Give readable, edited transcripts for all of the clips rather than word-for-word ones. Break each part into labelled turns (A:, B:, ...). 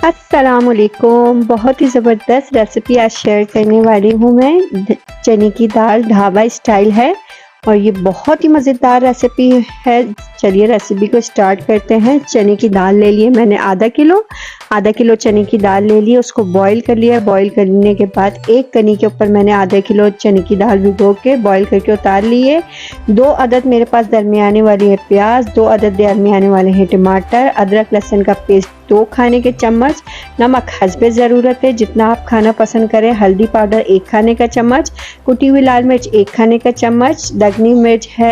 A: अस्सलामुअलैकुम। बहुत ही ज़बरदस्त रेसिपी आज शेयर करने वाली हूँ मैं। चने की दाल ढाबा स्टाइल है और ये बहुत ही मज़ेदार रेसिपी है। चलिए रेसिपी को स्टार्ट करते हैं। चने की दाल ले लिए मैंने आधा किलो चने की दाल ले ली, उसको बॉईल कर लिया। बॉईल करने के बाद एक कनी के ऊपर मैंने आधा किलो चने की दाल भिगो के बॉईल करके उतार लिए। 2 अदद मेरे पास दरमियाने वाली है प्याज, 2 अदद दरमियाने वाले हैं टमाटर, अदरक लहसुन का पेस्ट 2 खाने के चम्मच, नमक हस्बे ज़रूरत है जितना आप खाना पसंद करें, हल्दी पाउडर 1 खाने का चम्मच, कुटी हुई लाल मिर्च 1 खाने का चम्मच, दगनी मिर्च है,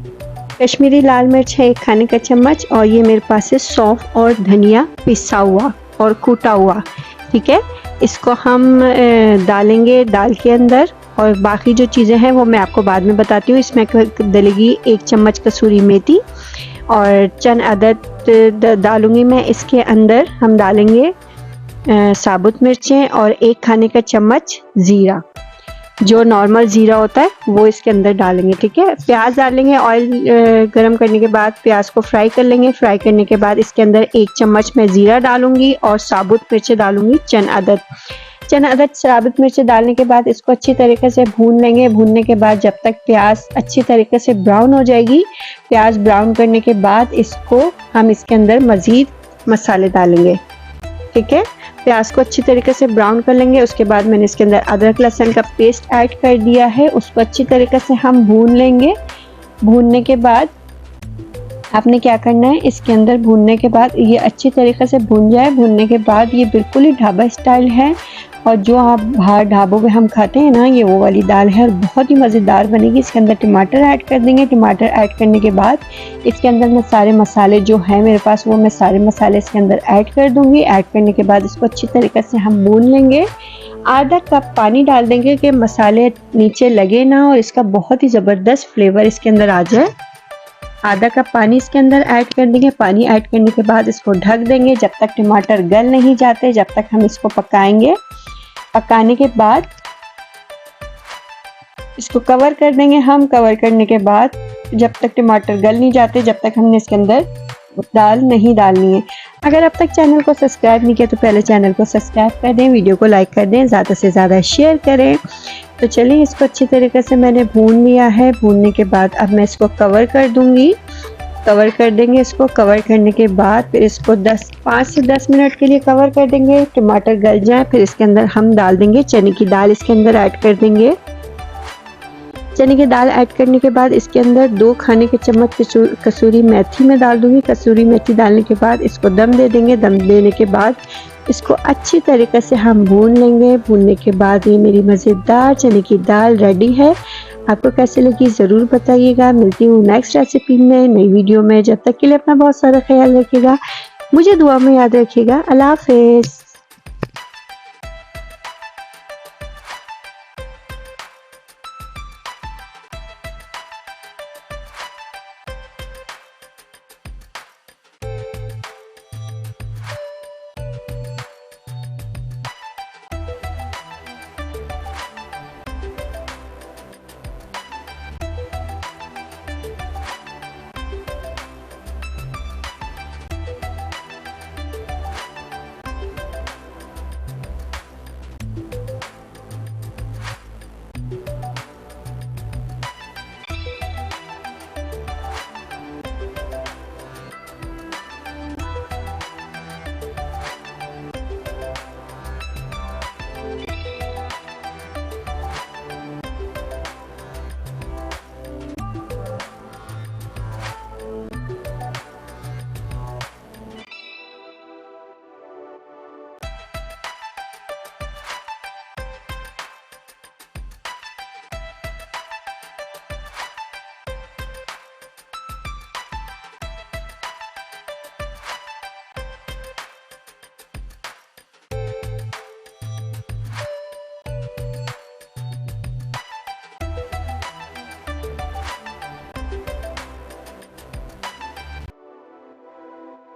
A: कश्मीरी लाल मिर्च है 1 खाने का चम्मच, और ये मेरे पास है सौंफ और धनिया पिसा हुआ और कूटा हुआ। ठीक है, इसको हम डालेंगे दाल के अंदर और बाकी जो चीज़ें हैं वो मैं आपको बाद में बताती हूँ। इसमें डलेगी 1 चम्मच कसूरी मेथी और चंद अदद डालूंगी मैं। इसके अंदर हम डालेंगे साबुत मिर्चें और 1 खाने का चम्मच ज़ीरा, जो नॉर्मल ज़ीरा होता है वो इसके अंदर डालेंगे। ठीक है, प्याज डालेंगे। ऑयल गरम करने के बाद प्याज को फ्राई कर लेंगे। फ्राई करने के बाद इसके अंदर 1 चम्मच मैं ज़ीरा डालूंगी और साबुत मिर्चें डालूंगी चंद अदद साबुत मिर्चें डालने के बाद इसको अच्छी तरीके से भून लेंगे। भूनने के बाद जब तक प्याज अच्छी तरीके से ब्राउन हो जाएगी, प्याज ब्राउन करने के बाद इसको हम इसके अंदर मज़ीद मसाले डालेंगे। ठीक है, प्याज को अच्छी तरीके से ब्राउन कर लेंगे। उसके बाद मैंने इसके अंदर अदरक लहसुन का पेस्ट ऐड कर दिया है, उसको अच्छी तरीके से हम भून लेंगे। भूनने के बाद आपने क्या करना है, इसके अंदर भूनने के बाद ये अच्छी तरीके से भून जाए। भूनने के बाद ये बिल्कुल ही ढाबा स्टाइल है और जो आप बाहर ढाबों पे हम खाते हैं ना, ये वो वाली दाल है और बहुत ही मज़ेदार बनेगी। इसके अंदर टमाटर ऐड कर देंगे। टमाटर ऐड करने के बाद इसके अंदर मैं सारे मसाले जो हैं मेरे पास वो मैं सारे मसाले इसके अंदर ऐड कर दूंगी। ऐड करने के बाद इसको अच्छी तरीके से हम भून लेंगे। आधा कप पानी डाल देंगे कि मसाले नीचे लगे ना और इसका बहुत ही ज़बरदस्त फ्लेवर इसके अंदर आ जाए। आधा कप पानी इसके अंदर ऐड कर देंगे। पानी ऐड करने के बाद इसको ढक देंगे जब तक टमाटर गल नहीं जाते, जब तक हम इसको पकाएंगे। पकाने के बाद इसको कवर कर देंगे हम। कवर करने के बाद जब तक टमाटर गल नहीं जाते, जब तक हमने इसके अंदर दाल नहीं डालनी है। अगर अब तक चैनल को सब्सक्राइब नहीं किया तो पहले चैनल को सब्सक्राइब कर दें, वीडियो को लाइक कर दें, ज़्यादा से ज़्यादा शेयर करें। तो चलिए इसको अच्छी तरीके से मैंने भून लिया है। भूनने के बाद अब मैं इसको कवर कर दूंगी। कवर कर देंगे। इसको कवर करने के बाद फिर इसको 5 से 10 मिनट के लिए कवर कर देंगे। टमाटर गल जाए फिर इसके अंदर हम डाल देंगे चने की दाल, इसके अंदर ऐड कर देंगे। चने की दाल ऐड करने के बाद इसके अंदर 2 खाने के चम्मच कसूरी मेथी में डाल दूंगी। कसूरी मेथी डालने के बाद इसको दम दे देंगे। दम देने के बाद इसको अच्छी तरीके से हम भून लेंगे। भूनने के बाद ये मेरी मज़ेदार चने की दाल रेडी है। आपको कैसे लगी ज़रूर बताइएगा। मिलती हूँ नेक्स्ट रेसिपी में, नई वीडियो में। जब तक के लिए अपना बहुत सारा ख्याल रखिएगा, मुझे दुआ में याद रखिएगा। अल्लाह हाफ़िज़।